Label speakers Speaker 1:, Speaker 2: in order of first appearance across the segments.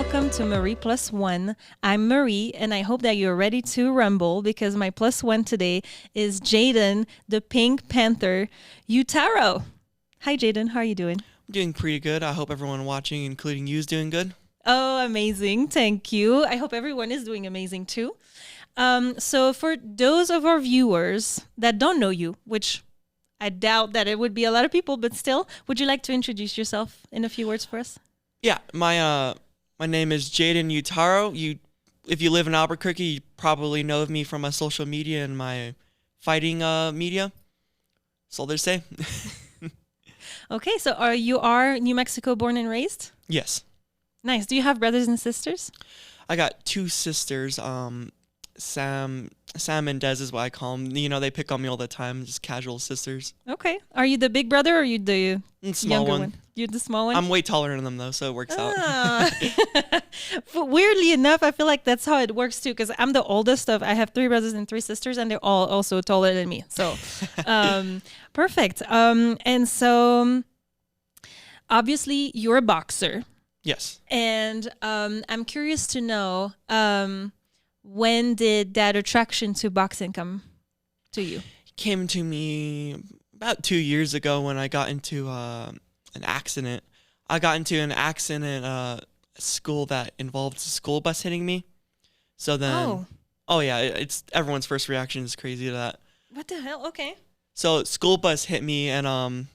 Speaker 1: welcome to Marie+One. I'm Marie, and I hope that you're ready to rumble because my plus one today is Jayden, the Pink Panther Uttaro. Hi, Jayden. How are you doing?
Speaker 2: I'm doing pretty good. I hope everyone watching, including you, is doing good.
Speaker 1: Oh, amazing. Thank you. I hope everyone is doing amazing too. So for those of our viewers that don't know you, which I doubt that it would be a lot of people, but still, would you like to introduce yourself in a few words for us?
Speaker 2: Yeah, my name is Jayden Uttaro. If you live in Albuquerque, you probably know of me from my social media and my fighting media. That's all they say.
Speaker 1: Okay, so you are New Mexico born and raised?
Speaker 2: Yes.
Speaker 1: Nice. Do you have brothers and sisters?
Speaker 2: I got two sisters. Sam and Des is what I call them. You know, they pick on me all the time, just casual sisters.
Speaker 1: Okay. Are you the big brother or are you the
Speaker 2: Small
Speaker 1: younger
Speaker 2: one.
Speaker 1: You're the small one?
Speaker 2: I'm way taller than them, though, so it works out.
Speaker 1: But weirdly enough, I feel like that's how it works, too, because I'm the oldest I have three brothers and three sisters, and they're all also taller than me. So, perfect. And so, obviously, you're a boxer.
Speaker 2: Yes.
Speaker 1: And I'm curious to know, when did that attraction to boxing come to you?
Speaker 2: It came to me about 2 years ago when I got into an accident. I got into an accident at school that involved a school bus hitting me. So then, oh yeah, it's everyone's first reaction is crazy to that.
Speaker 1: What the hell? Okay.
Speaker 2: So school bus hit me, and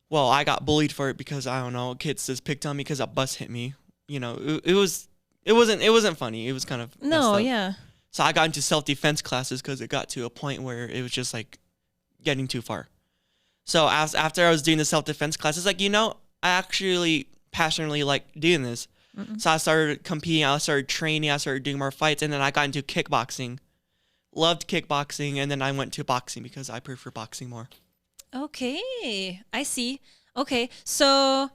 Speaker 2: well, I got bullied for it because I don't know, kids just picked on me because a bus hit me. You know, it wasn't funny. It was kind of messed up.
Speaker 1: Yeah.
Speaker 2: So I got into self-defense classes because it got to a point where it was just like getting too far. So after I was doing the self-defense classes, like, you know, I actually passionately like doing this.
Speaker 1: Mm-mm.
Speaker 2: So I started competing, I started training, I started doing more fights, and then I got into kickboxing. Loved kickboxing, and then I went to boxing because I prefer boxing more.
Speaker 1: Okay, I see. Okay, so,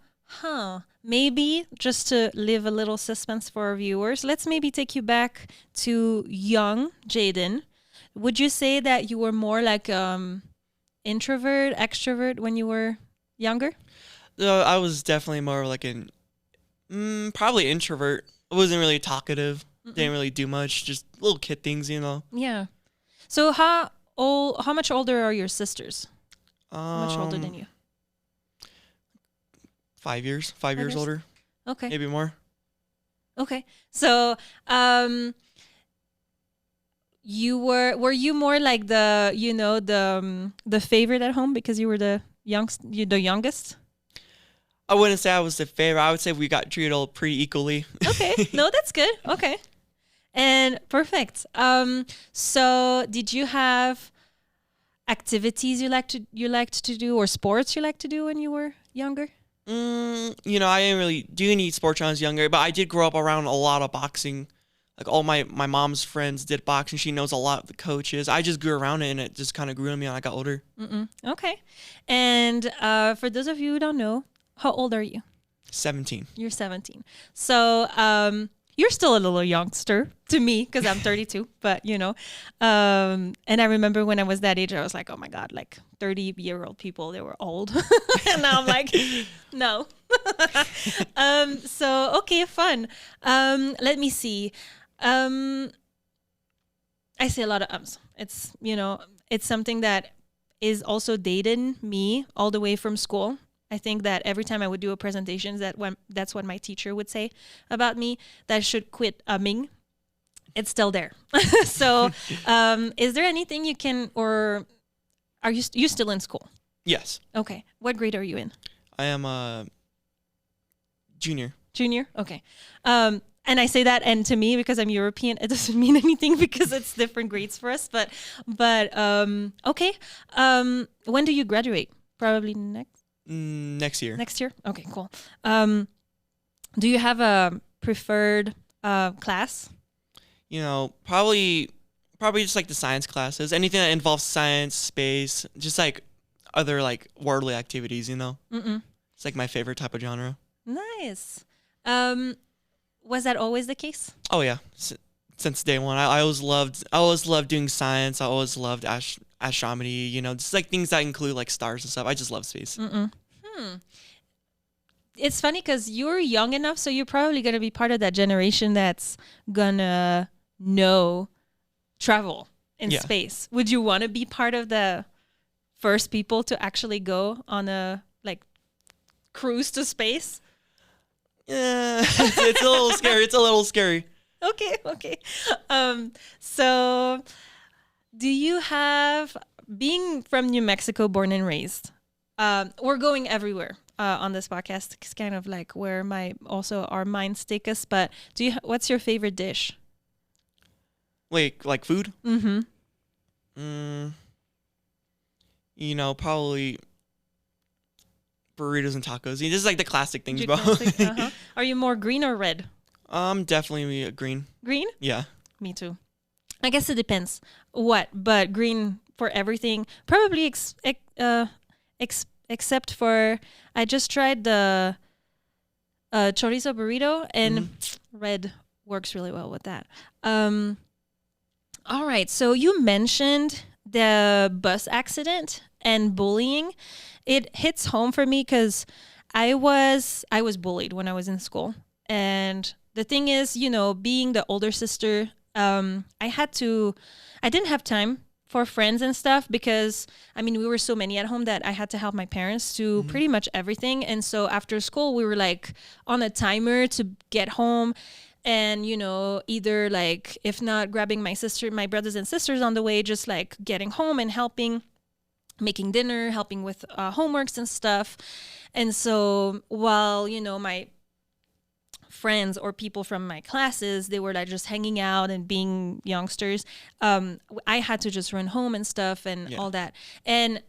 Speaker 1: maybe just to leave a little suspense for our viewers, let's maybe take you back to young Jayden. Would you say that you were more like introvert, extrovert when you were younger?
Speaker 2: I was definitely more like probably introvert. I wasn't really talkative. Didn't really do much, just little kid things, you know.
Speaker 1: Yeah. So how much older are your sisters? How much older than you?
Speaker 2: 5 years. 5 years older.
Speaker 1: Okay.
Speaker 2: Maybe more.
Speaker 1: Okay. So, were you more like the favorite at home because you were the youngest?
Speaker 2: I wouldn't say I was the favorite. I would say we got treated all pretty equally.
Speaker 1: Okay. No, that's good. Okay. And perfect. So did you have activities you liked to do or sports you liked to do when you were younger?
Speaker 2: You know, I didn't really do any sports when I was younger, but I did grow up around a lot of boxing. Like all my mom's friends did boxing. She knows a lot of the coaches. I just grew around it, and it just kind of grew on me when I got older.
Speaker 1: Okay. And for those of you who don't know, how old are you?
Speaker 2: 17.
Speaker 1: You're 17. So you're still a little youngster to me because I'm 32. But, you know, and I remember when I was that age, I was like, oh, my God, like 30-year-old people, they were old. And now I'm like, no. So, okay, fun. Let me see. I say a lot of ums. It's, you know, it's something that is also dated me all the way from school. I think that every time I would do a presentation, that's what my teacher would say about me, that I should quit umming. It's still there. So is there anything you can, or are you still in school?
Speaker 2: Yes.
Speaker 1: Okay. What grade are you in?
Speaker 2: I am a junior.
Speaker 1: Junior? Okay. And I say that, and to me, because I'm European, it doesn't mean anything because it's different grades for us. But okay. When do you graduate? Probably
Speaker 2: next year.
Speaker 1: Next year? Okay, cool. Do you have a preferred class?
Speaker 2: You know, probably just like the science classes. Anything that involves science, space, just like other like worldly activities, you know? It's like my favorite type of genre.
Speaker 1: Nice. Was that always the case?
Speaker 2: Oh yeah. Since day one. I always loved doing science. I always loved astronomy, you know, just like things that include like stars and stuff. I just love space.
Speaker 1: it's funny because you're young enough, so you're probably going to be part of that generation that's gonna know travel in
Speaker 2: Yeah.
Speaker 1: space. Would you want to be part of the first people to actually go on a like cruise to space?
Speaker 2: Yeah, it's a little scary. It's a little scary.
Speaker 1: Okay. So do you have, being from New Mexico, born and raised, we're going everywhere on this podcast. It's kind of like where our minds take us. But what's your favorite dish?
Speaker 2: Wait, like food?
Speaker 1: Mm-hmm.
Speaker 2: Probably burritos and tacos. This is like the classic things, bro.
Speaker 1: Uh-huh. Are you more green or red?
Speaker 2: Definitely a green.
Speaker 1: Green?
Speaker 2: Yeah.
Speaker 1: Me too. I guess it depends what, but green for everything. Probably except for, I just tried the chorizo burrito, and red works really well with that. All right. So you mentioned the bus accident and bullying. It hits home for me because I was bullied when I was in school. And the thing is, being the older sister, I didn't have time for friends and stuff because, we were so many at home that I had to help my parents do pretty much everything. And so after school, we were like on a timer to get home. And, either like, if not grabbing my brothers and sisters on the way, just like getting home and helping, making dinner, helping with homeworks and stuff. And so while, my friends or people from my classes, they were like just hanging out and being youngsters, I had to just run home and stuff and all that. And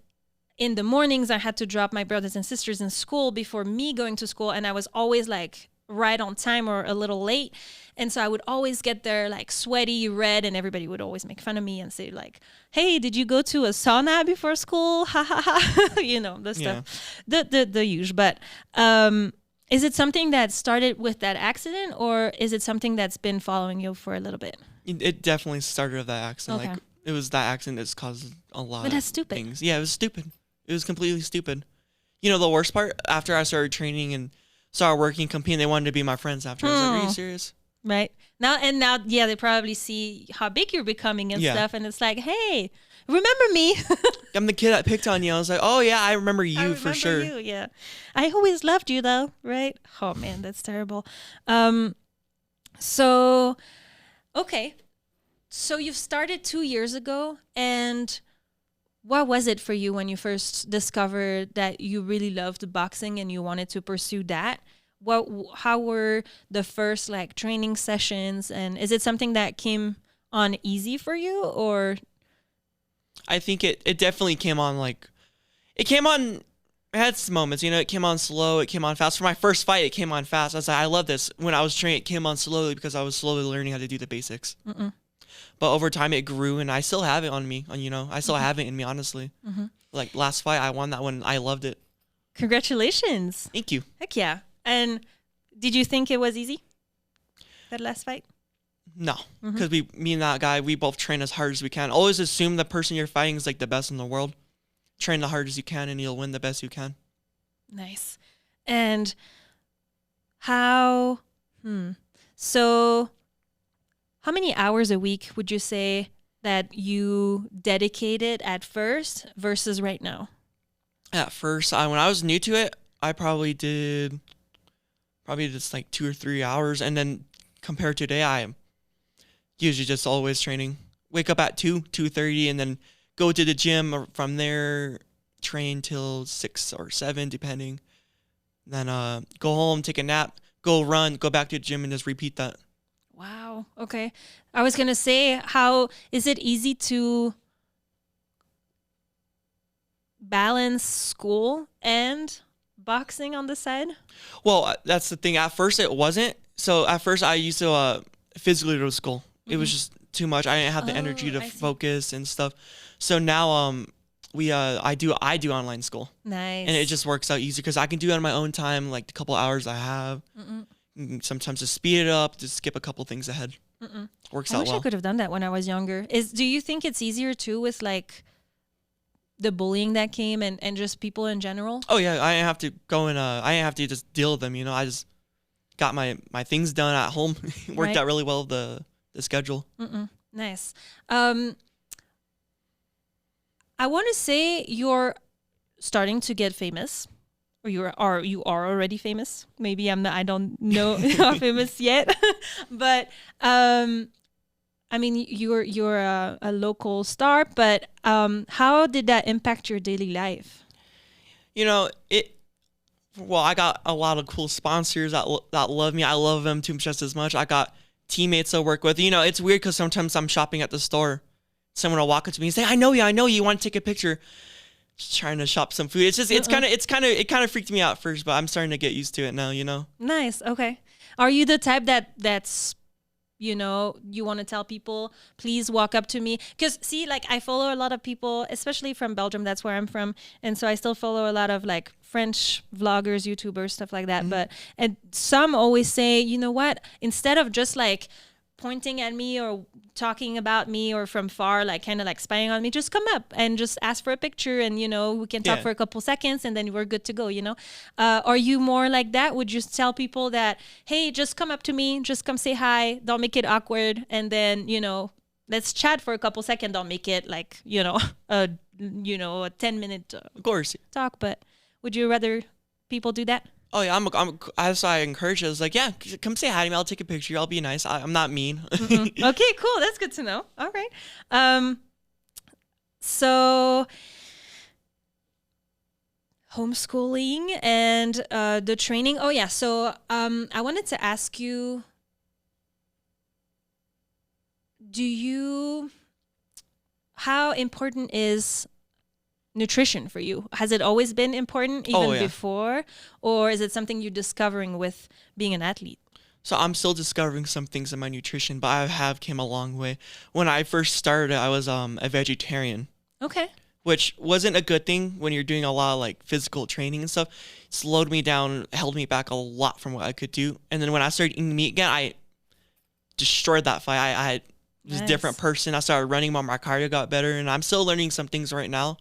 Speaker 1: in the mornings, I had to drop my brothers and sisters in school before me going to school. And I was always like right on time or a little late. And so I would always get there like sweaty, red, and everybody would always make fun of me and say like, hey, did you go to a sauna before school? Ha ha ha. The stuff, the usual. But is it something that started with that accident, or is it something that's been following you for a little bit?
Speaker 2: It definitely started with that accident.
Speaker 1: Okay.
Speaker 2: Like, it was that accident that's caused a lot
Speaker 1: But that's
Speaker 2: of
Speaker 1: stupid.
Speaker 2: things. Yeah, it was stupid. It was completely stupid. The worst part, after I started training and started working, competing, they wanted to be my friends after. I was like, are you serious?
Speaker 1: Right. Now, they probably see how big you're becoming and stuff. And it's like, hey, remember me?
Speaker 2: I'm the kid that picked on you. I was like, oh, yeah, I remember you for sure.
Speaker 1: You, yeah. I always loved you, though. Right. Oh, man, that's terrible. So, okay. So you've started 2 years ago. And what was it for you when you first discovered that you really loved boxing and you wanted to pursue that? How were the first like training sessions, and is it something that came on easy for you, or?
Speaker 2: I think it definitely came on it had some moments, it came on slow, it came on fast. For my first fight, it came on fast. I was like, I love this. When I was training, it came on slowly because I was slowly learning how to do the basics. But over time it grew, and I still have it on me, I still have it in me, honestly. Like last fight, I won that one. I loved it.
Speaker 1: Congratulations.
Speaker 2: Thank you.
Speaker 1: Heck yeah. And did you think it was easy, that last fight?
Speaker 2: No, because me and that guy, we both train as hard as we can. Always assume the person you're fighting is like the best in the world. Train the hardest you can, and you'll win the best you can.
Speaker 1: Nice. And so how many hours a week would you say that you dedicated at first versus right now?
Speaker 2: At first, when I was new to it, I probably did just like 2 or 3 hours, and then compared to today, I am usually just always training. Wake up at 2:30, and then go to the gym. Or from there, train till 6 or 7, depending. Then go home, take a nap, go run, go back to the gym, and just repeat that.
Speaker 1: Wow. Okay. I was gonna say, how is it easy to balance school and boxing on the side?
Speaker 2: Well, that's the thing. At first, it wasn't. So at first, I used to physically go to school. It was just too much. I didn't have the energy to focus and stuff. So now I do online school.
Speaker 1: Nice.
Speaker 2: And it just works out easy because I can do it on my own time, like the couple hours I have. Sometimes just speed it up, just skip a couple things ahead. Works out well.
Speaker 1: I wish I could have done that when I was younger. Do you think it's easier too with like the bullying that came and just people in general?
Speaker 2: Oh yeah, I didn't have to go and I didn't have to just deal with them. I just got my things done at home. Worked
Speaker 1: Right.
Speaker 2: out really well the schedule.
Speaker 1: Nice. I want to say you're starting to get famous, or you are already famous. Maybe I don't know how famous yet, but I mean you're a local star. But how did that impact your daily life?
Speaker 2: Well, I got a lot of cool sponsors that love me. I love them too just as much. I got teammates I work with. It's weird because sometimes I'm shopping at the store. Someone will walk up to me and say, I know you. You want to take a picture? Just trying to shop some food. It kind of freaked me out first, but I'm starting to get used to it now,
Speaker 1: Nice. Okay. Are you the type that's you want to tell people, please walk up to me? Because see, like I follow a lot of people, especially from Belgium. That's where I'm from. And so I still follow a lot of like French vloggers, YouTubers, stuff like that. And some always say, you know what, instead of just like pointing at me or talking about me or from far, like kind of like spying on me, just come up and just ask for a picture, and we can talk for a couple seconds and then we're good to go. Are you more like that? Would you tell people that, hey, just come up to me, just come say hi, don't make it awkward, and then let's chat for a couple seconds, don't make it like a 10-minute
Speaker 2: Of course.
Speaker 1: talk? But would you rather people do that?
Speaker 2: Oh yeah, that's why I encourage it. It's like, yeah, come say hi to me. I'll take a picture. I'll be nice. I'm not mean.
Speaker 1: Okay, cool. That's good to know. All right. So homeschooling and the training. Oh yeah. So I wanted to ask you, how important is nutrition for you? Has it always been important even before, or is it something you're discovering with being an athlete?
Speaker 2: So I'm still discovering some things in my nutrition, but I have came a long way. When I first started, I was a vegetarian.
Speaker 1: Okay.
Speaker 2: Which wasn't a good thing when you're doing a lot of like physical training and stuff. It slowed me down, held me back a lot from what I could do. And then when I started eating meat again, I destroyed that fight. I was a different person. I started running more, my cardio got better, and I'm still learning some things right now.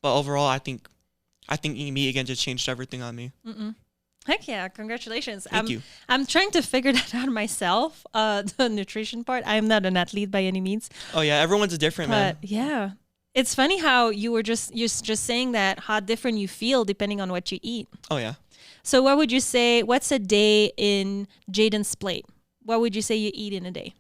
Speaker 2: But overall, I think eating meat again just changed everything on me.
Speaker 1: Heck yeah, congratulations.
Speaker 2: Thank you.
Speaker 1: I'm trying to figure that out myself, the nutrition part. I'm not an athlete by any means.
Speaker 2: Oh yeah, everyone's different, man.
Speaker 1: But yeah, it's funny how you're just saying that, how different you feel depending on what you eat.
Speaker 2: Oh yeah.
Speaker 1: So what would you say, what's a day in Jayden's plate? What would you say you eat in a day?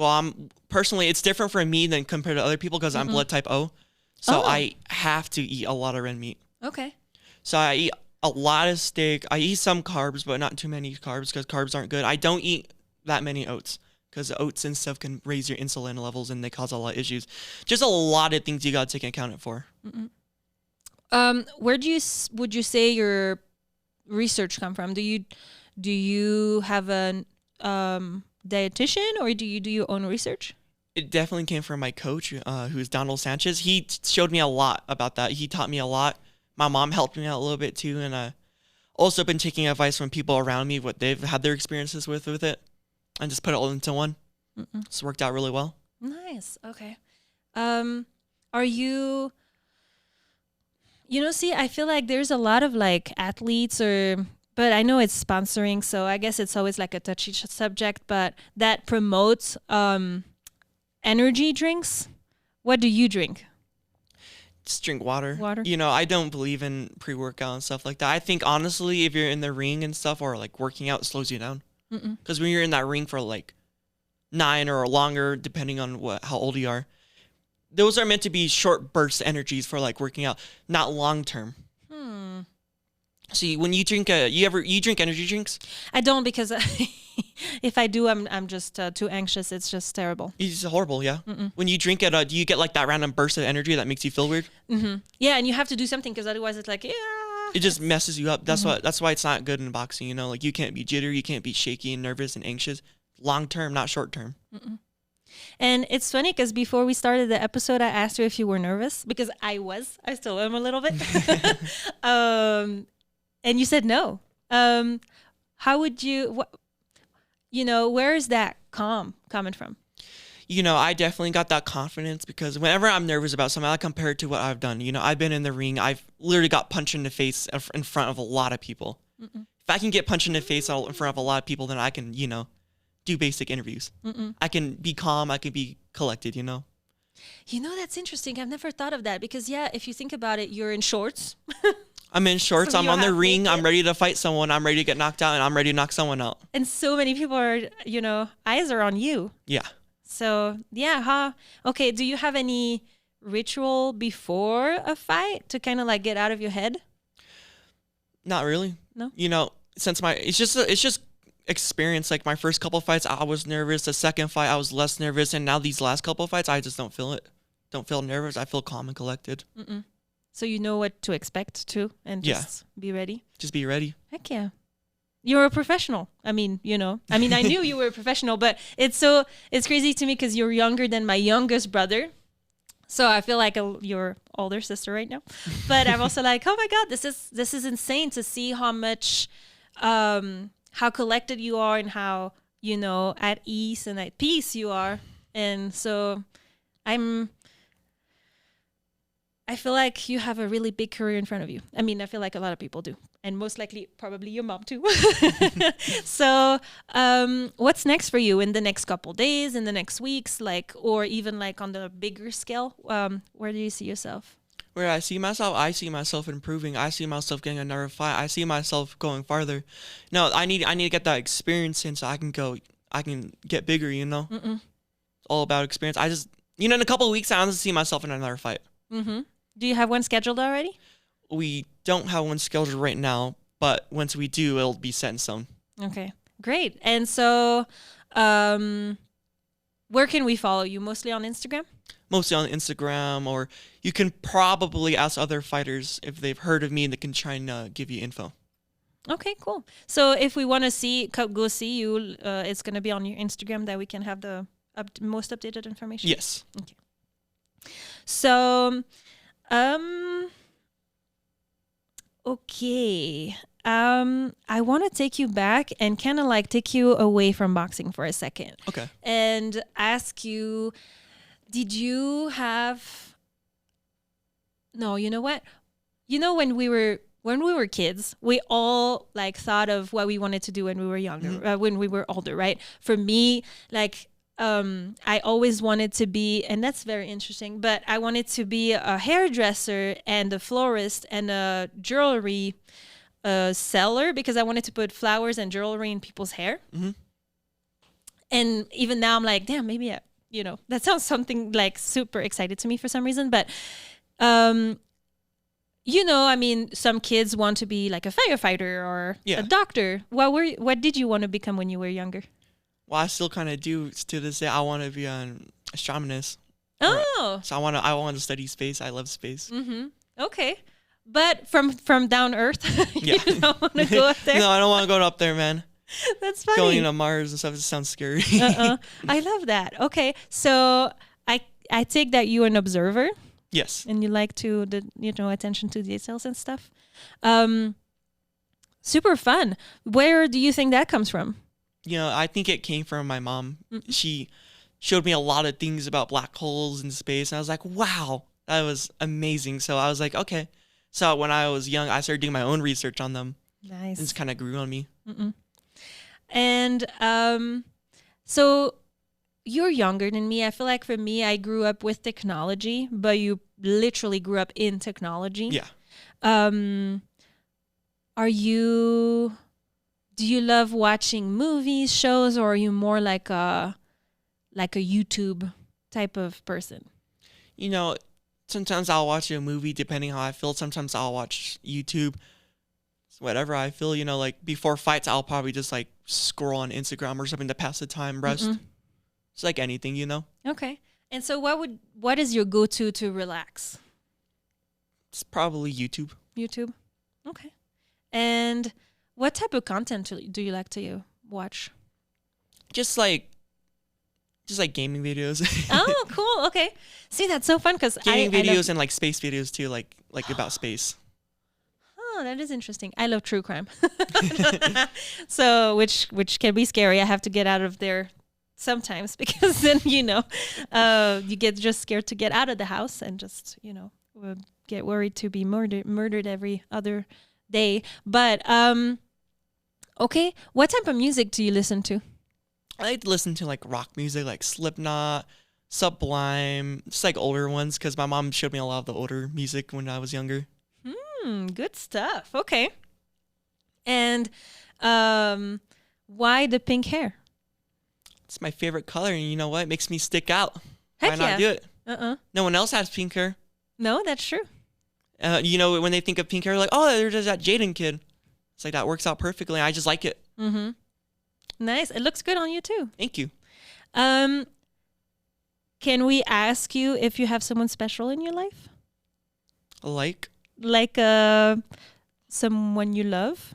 Speaker 2: I'm personally, it's different for me than compared to other people because I'm blood type O. So I have to eat a lot of red meat.
Speaker 1: Okay.
Speaker 2: So I eat a lot of steak. I eat some carbs, but not too many carbs because carbs aren't good. I don't eat that many oats because oats and stuff can raise your insulin levels and they cause a lot of issues. Just a lot of things you got to take account for.
Speaker 1: Where would you say your research come from? Do you have a dietitian, or do you do your own research?
Speaker 2: It definitely came from my coach, who's Donald Sanchez. He showed me a lot about that. He taught me a lot. My mom helped me out a little bit too, and I also been taking advice from people around me, what they've had their experiences with it, and just put it all into one. It's worked out really well.
Speaker 1: Nice. Okay. Are you? See, I feel like there's a lot of like athletes but I know it's sponsoring, so I guess it's always like a touchy subject, but that promotes energy drinks. What do you drink?
Speaker 2: Just drink water.
Speaker 1: Water?
Speaker 2: I don't believe in pre-workout and stuff like that. I think, honestly, if you're in the ring and stuff or, like, working out, it slows you down. Because when you're in that ring for, like, 9 or longer, depending on how old you are, those are meant to be short burst energies for, like, working out, not long-term. See, when you drink, you drink energy drinks?
Speaker 1: I don't, because if I do, I'm just too anxious. It's just terrible.
Speaker 2: It's horrible, yeah. When you drink it, do you get like that random burst of energy that makes you feel weird?
Speaker 1: Yeah, and you have to do something because otherwise it's like,
Speaker 2: it just messes you up. That's why it's not good in boxing. Like you can't be jittery, you can't be shaky and nervous and anxious. Long term, not short term.
Speaker 1: And it's funny because before we started the episode, I asked her if you were nervous, because I still am a little bit. And you said no. How would you? Where is that calm coming from?
Speaker 2: I definitely got that confidence because whenever I'm nervous about something, I compare it to what I've done. I've been in the ring. I've literally got punched in the face in front of a lot of people.
Speaker 1: Mm-mm.
Speaker 2: If I can get punched in the face in front of a lot of people, then I can, do basic interviews.
Speaker 1: Mm-mm.
Speaker 2: I can be calm. I can be collected,
Speaker 1: That's interesting. I've never thought of that because, if you think about it, you're in shorts.
Speaker 2: I'm in shorts.
Speaker 1: So
Speaker 2: I'm
Speaker 1: you're
Speaker 2: on the
Speaker 1: half
Speaker 2: ring. I'm
Speaker 1: naked.
Speaker 2: ready to fight someone. I'm ready to get knocked out, and I'm ready to knock someone out.
Speaker 1: And so many people are, eyes are on you.
Speaker 2: Yeah.
Speaker 1: So, okay. Do you have any ritual before a fight to kind of like get out of your head?
Speaker 2: Not really.
Speaker 1: No?
Speaker 2: Since it's just experience. Like my first couple fights, I was nervous. The second fight, I was less nervous. And now these last couple fights, I just don't feel it. Don't feel nervous. I feel calm and collected.
Speaker 1: Mm-mm. So you know what to expect too and just be ready?
Speaker 2: Just be ready.
Speaker 1: Heck yeah. You're a professional. I mean, I knew you were a professional, but it's crazy to me because you're younger than my youngest brother. So I feel like your older sister right now. But I'm also like, oh my God, this is insane to see how much, how collected you are and how, at ease and at peace you are. And so I feel like you have a really big career in front of you. I mean, I feel like a lot of people do. And most likely, probably your mom too. So what's next for you in the next couple days, in the next weeks, or even on the bigger scale? Where do you see yourself?
Speaker 2: Where I see myself improving. I see myself getting another fight. I see myself going farther. No, I need to get that experience in so I can get bigger,
Speaker 1: Mm-mm.
Speaker 2: It's all about experience. I just, in a couple of weeks, I honestly see myself in another fight.
Speaker 1: Mm-hmm. Do you have one scheduled already?
Speaker 2: We don't have one scheduled right now, but once we do, it'll be set in stone.
Speaker 1: Okay, great. And so where can we follow you? Mostly on Instagram?
Speaker 2: Mostly on Instagram, or you can probably ask other fighters if they've heard of me and they can try and give you info.
Speaker 1: Okay, cool. So if we want to go see you, it's going to be on your Instagram that we can have the most updated information?
Speaker 2: Yes.
Speaker 1: Okay. So, okay. I want to take you back and kind of take you away from boxing for a second.
Speaker 2: Okay.
Speaker 1: And ask you, did you have... No, you know what? When we were kids, we all thought of what we wanted to do when we were younger,
Speaker 2: Mm-hmm.
Speaker 1: when we were older, right? For me, I always wanted to be, and that's very interesting, but I wanted to be a hairdresser and a florist and a jewelry seller because I wanted to put flowers and jewelry in people's hair.
Speaker 2: Mm-hmm.
Speaker 1: And even now I'm like, damn, maybe that sounds something super excited to me for some reason. But, I mean, some kids want to be like a firefighter or a doctor. What did you want to become when you were younger?
Speaker 2: Well, I still kind of do to this day. I want to be an astronomist.
Speaker 1: Oh.
Speaker 2: So I want to study space. I love space.
Speaker 1: Mm-hmm. Okay. But from down Earth, you
Speaker 2: Yeah.
Speaker 1: don't want to go up there?
Speaker 2: No, I don't want to go up there, man.
Speaker 1: That's funny.
Speaker 2: Going to Mars and stuff, it sounds scary.
Speaker 1: I love that. Okay. So I take that you're an observer.
Speaker 2: Yes.
Speaker 1: And you like to, attention to details and stuff. Super fun. Where do you think that comes from?
Speaker 2: I think it came from my mom.
Speaker 1: Mm-hmm.
Speaker 2: She showed me a lot of things about black holes and space. And I was like, wow, that was amazing. So I was like, okay. So when I was young, I started doing my own research on them.
Speaker 1: Nice.
Speaker 2: And it kind of grew on me.
Speaker 1: Mm-mm. And so you're younger than me. I feel like for me, I grew up with technology, but you literally grew up in technology.
Speaker 2: Yeah.
Speaker 1: Do you love watching movies, shows, or are you more like a YouTube type of person?
Speaker 2: Sometimes I'll watch a movie depending how I feel. Sometimes I'll watch YouTube. Whatever I feel, before fights, I'll probably just scroll on Instagram or something to pass the time, rest.
Speaker 1: Mm-mm.
Speaker 2: It's like anything,
Speaker 1: Okay. And so what is your go-to to relax?
Speaker 2: It's probably YouTube.
Speaker 1: YouTube. Okay. And what type of content do you like to watch?
Speaker 2: Just gaming videos.
Speaker 1: Oh, cool. Okay. See, that's so fun because
Speaker 2: gaming videos and space videos too, like about space.
Speaker 1: Oh, that is interesting. I love true crime. So, which can be scary. I have to get out of there sometimes because then, you get just scared to get out of the house and just, get worried to be murdered every other day. But, okay. What type of music do you listen to?
Speaker 2: I like to listen to like rock music, like Slipknot, Sublime, just like older ones, because my mom showed me a lot of the older music when I was younger.
Speaker 1: Good stuff. Okay. And why the pink hair?
Speaker 2: It's my favorite color, and you know what? It makes me stick out.
Speaker 1: Heck
Speaker 2: Why not do it? No one else has pink hair.
Speaker 1: No, that's true.
Speaker 2: When they think of pink hair, like, oh, there's that Jayden kid. It's like that works out perfectly. I just like it.
Speaker 1: Mm-hmm. Nice. It looks good on you too.
Speaker 2: Thank you.
Speaker 1: Can we ask you if you have someone special in your life?
Speaker 2: Like
Speaker 1: someone you love?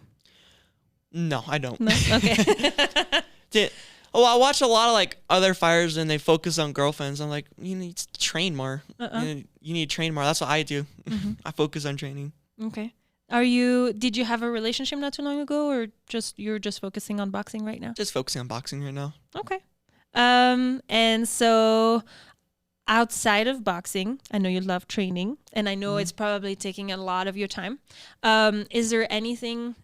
Speaker 2: No, I don't.
Speaker 1: No? Okay.
Speaker 2: I watch a lot of like other fires and they focus on girlfriends. I'm like, you need to train more. You need to train more. That's what I do.
Speaker 1: Mm-hmm.
Speaker 2: I focus on training.
Speaker 1: Okay. Did you have a relationship not too long ago, or you're just focusing on boxing right now?
Speaker 2: Just focusing on boxing right now.
Speaker 1: Okay. And so outside of boxing, I know you love training, and I know it's probably taking a lot of your time. Is there anything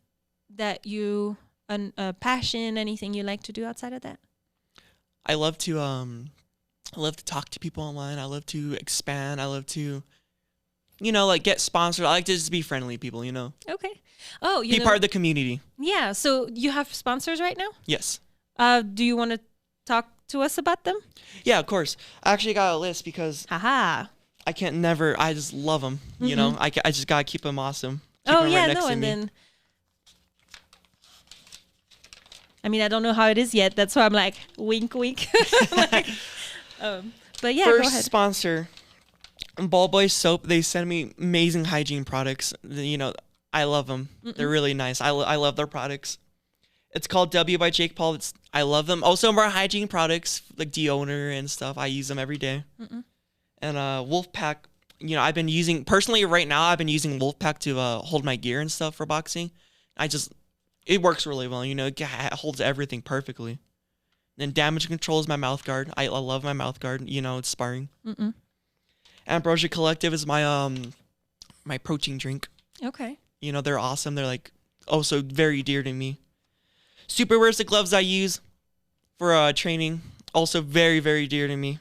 Speaker 1: that a passion, anything you like to do outside of that?
Speaker 2: I love to talk to people online. I love to expand. I love to, like get sponsored. I like to just be friendly people,
Speaker 1: Okay. Oh,
Speaker 2: be part of the community.
Speaker 1: Yeah. So you have sponsors right now?
Speaker 2: Yes.
Speaker 1: Do you want to talk to us about them?
Speaker 2: Yeah, of course. I actually got a list because I just love them. I just got to keep them awesome. Keep them right next to me.
Speaker 1: Then, I don't know how it is yet. That's why I'm like, wink, wink. But yeah,
Speaker 2: First
Speaker 1: go ahead.
Speaker 2: sponsor, Ball Boy Soap. They send me amazing hygiene products. I love them. They're really nice. I love their products. It's called W by Jake Paul. I love them. Also, more hygiene products like deodorant and stuff. I use them every day. And Wolfpack. I've been using personally right now. I've been using Wolfpack to hold my gear and stuff for boxing. It works really well. It holds everything perfectly. Then Damage Control is my mouth guard. I love my mouth guard. It's sparring. Ambrosia Collective is my my protein drink.
Speaker 1: Okay.
Speaker 2: They're awesome. They're like also very dear to me. Superwear is the gloves I use for training. Also very, very dear to me.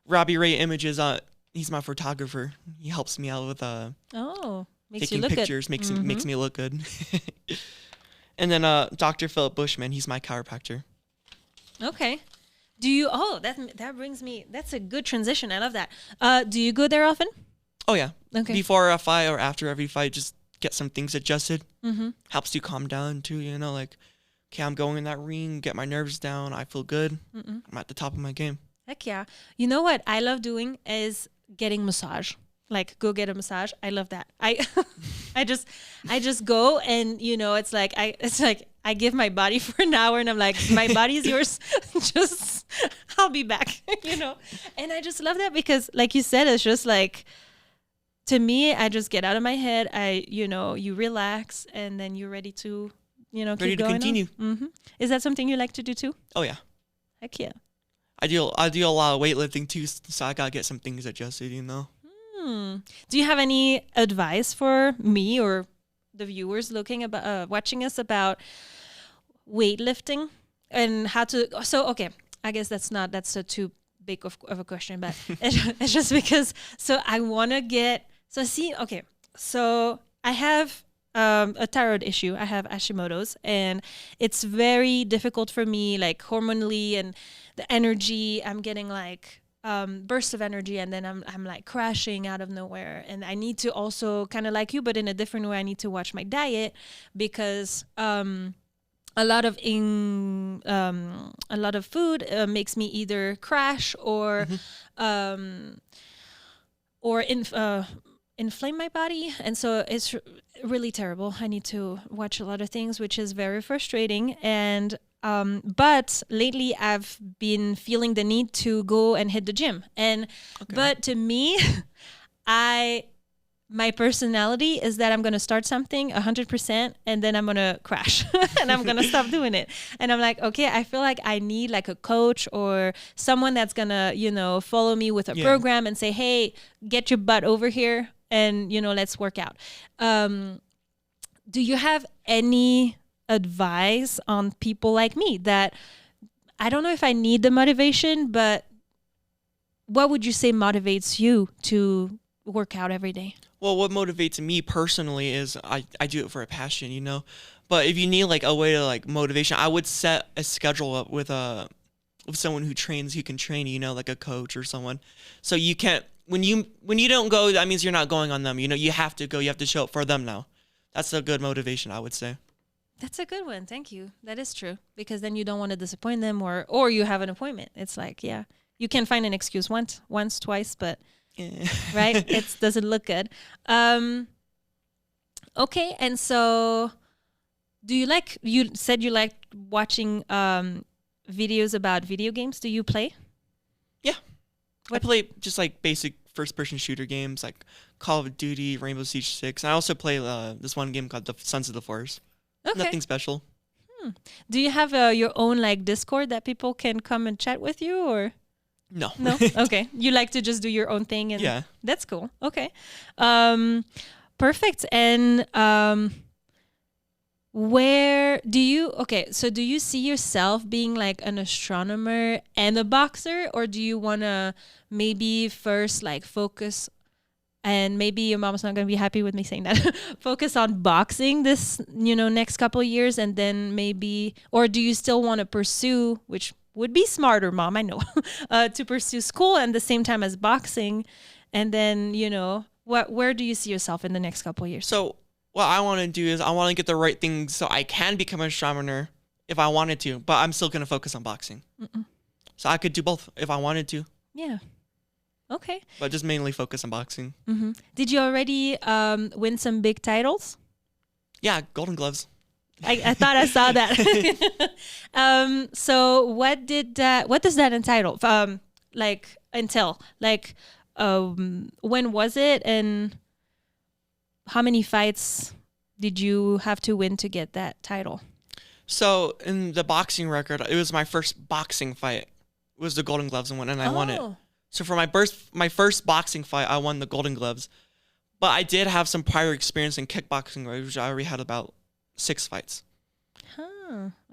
Speaker 2: Robbie Ray Images. He's my photographer. He helps me out with
Speaker 1: makes
Speaker 2: taking
Speaker 1: you look
Speaker 2: pictures.
Speaker 1: good.
Speaker 2: Makes me look good. And then Dr. Philip Bushman. He's my chiropractor.
Speaker 1: Okay. Do you? Oh, that brings me. That's a good transition. I love that. Do you go there often?
Speaker 2: Oh yeah.
Speaker 1: Okay.
Speaker 2: Before a fight or after every fight, just get some things adjusted.
Speaker 1: Helps
Speaker 2: you calm down too. Like, okay, I'm going in that ring, get my nerves down. I feel good. I'm at the top of my game.
Speaker 1: Heck yeah. You know what I love doing is getting massage. Like, go get a massage. I love that. I just go and it's like I give my body for an hour and I'm like, my body is yours. Just I'll be back. And I just love that because, like you said, it's just like, to me, I just get out of my head. You relax and then you're ready to keep
Speaker 2: ready to
Speaker 1: going
Speaker 2: continue.
Speaker 1: Is that something you like to do too?
Speaker 2: Oh yeah.
Speaker 1: Heck yeah.
Speaker 2: I do a lot of weightlifting too, so I gotta get some things adjusted.
Speaker 1: Do you have any advice for me or the viewers watching us about weightlifting and how to? So okay, I guess that's a too big of a question, but it's just because. So I want to get. So see, okay, so I have a thyroid issue. I have Hashimoto's, and it's very difficult for me, like hormonally and the energy. I'm getting like bursts of energy, and then I'm like crashing out of nowhere. And I need to also kind of like you, but in a different way. I need to watch my diet because a lot of food makes me either crash or inflame my body, and so it's really terrible. I need to watch a lot of things, which is very frustrating. And but lately I've been feeling the need to go and hit the gym. And but to me, I my personality is that I'm going to start something 100% and then I'm going to crash and I'm going to stop doing it. And I'm like, okay, I feel like I need like a coach or someone that's going to, you know, follow me with a program and say, hey, get your butt over here and, you know, let's work out. Do you have any advice on people like me that I don't know if I need the motivation, but what would you say motivates you to work out every day?
Speaker 2: Well, what motivates me personally is I do it for a passion, you know. But if you need like a way to like motivation, I would set a schedule up with someone who can train, you know, like a coach or someone. So you can't when you don't go, that means you're not going on them. You know, you have to go. You have to show up for them now. That's a good motivation, I would say.
Speaker 1: That's a good one. Thank you. That is true, because then you don't want to disappoint them, or you have an appointment. It's like, yeah, you can find an excuse once, twice, but. Right? It doesn't look good. Okay. And so you said you like watching videos about video games. Do you play?
Speaker 2: Yeah. I play just like basic first-person shooter games like Call of Duty, Rainbow Siege 6. I also play this one game called the Sons of the Forest. Okay. Nothing special.
Speaker 1: Do you have your own like Discord that people can come and chat with you, or?
Speaker 2: No.
Speaker 1: Okay. You like to just do your own thing, and
Speaker 2: yeah,
Speaker 1: that's cool. Okay. Perfect. And where do you see yourself being like an astronomer and a boxer, or do you want to maybe first like focus, and maybe your mom's not going to be happy with me saying that, focus on boxing this, you know, next couple of years, and then maybe, or do you still want to pursue, which would be smarter, Mom, I know, to pursue school and the same time as boxing, and then, you know, where do you see yourself in the next couple of years?
Speaker 2: So what I want to do is I want to get the right things so I can become an astronomer if I wanted to, but I'm still going to focus on boxing. So I could do both if I wanted to.
Speaker 1: Yeah. Okay.
Speaker 2: But just mainly focus on boxing.
Speaker 1: Mm-hmm. Did you already win some big titles?
Speaker 2: Yeah, Golden Gloves.
Speaker 1: I thought I saw that. So what does that entitle? Entail? Like, when was it, and how many fights did you have to win to get that title? So
Speaker 2: in the boxing record, it was my first boxing fight. It was the Golden Gloves and I won it. So for my first boxing fight, I won the Golden Gloves. But I did have some prior experience in kickboxing, which I already had about 6 fights.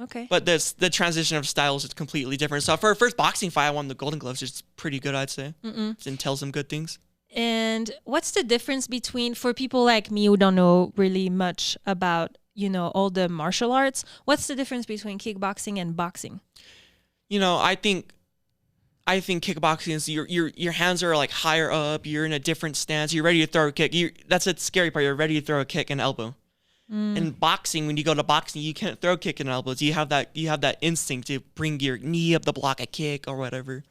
Speaker 1: Okay.
Speaker 2: But the transition of styles is completely different. So for a first boxing fight, I won the Golden Gloves. It's pretty good, I'd say. It entails some good things.
Speaker 1: And what's the difference between, for people like me who don't know really much about, you know, all the martial arts, what's the difference between kickboxing and boxing?
Speaker 2: You know, I think kickboxing is your hands are like higher up. You're in a different stance. You're ready to throw a kick. That's the scary part. You're ready to throw a kick and elbow. In boxing, when you go to boxing, you can't throw kick and elbows. You have that instinct to bring your knee up to block a kick or whatever.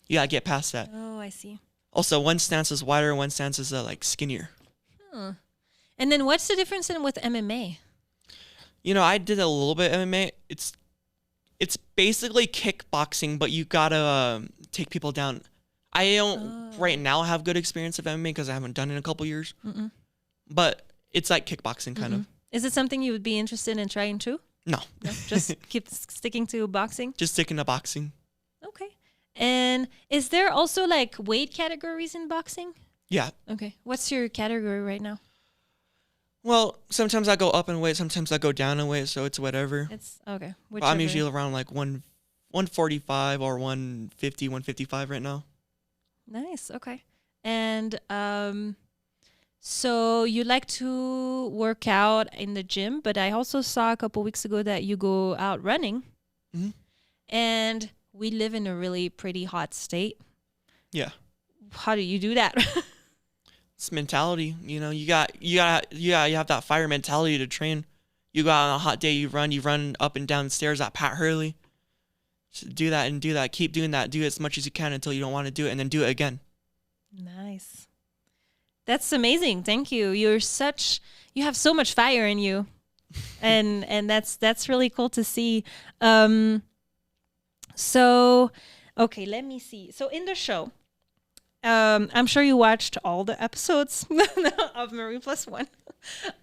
Speaker 2: You gotta get past that.
Speaker 1: Oh, I see.
Speaker 2: Also, one stance is wider, one stance is like skinnier.
Speaker 1: And then what's the difference with MMA?
Speaker 2: You know, I did a little bit of MMA. It's basically kickboxing, but you gotta take people down. I don't right now have good experience of MMA because I haven't done it in a couple years. But it's like kickboxing kind of.
Speaker 1: Is it something you would be interested in trying too?
Speaker 2: No.
Speaker 1: Just keep sticking to boxing?
Speaker 2: Just sticking to boxing.
Speaker 1: Okay. And is there also like weight categories in boxing?
Speaker 2: Yeah.
Speaker 1: Okay. What's your category right now?
Speaker 2: Well, sometimes I go up in weight, sometimes I go down in weight, so it's whatever.
Speaker 1: It's okay.
Speaker 2: But I'm usually around like 145 or 150, 155 right now.
Speaker 1: Nice. Okay. And so you like to work out in the gym, but I also saw a couple weeks ago that you go out running. And we live in a really pretty hot state. Yeah. How do you do that?
Speaker 2: It's mentality. You know, you have that fire mentality to train. You go out on a hot day, you run up and down the stairs at Pat Hurley. Just do that and do that. Keep doing that. Do it as much as you can until you don't want to do it, and then do it again.
Speaker 1: Nice. That's amazing. Thank you. You have so much fire in you. and that's really cool to see. So, okay, let me see. So in the show, I'm sure you watched all the episodes of Marie+One.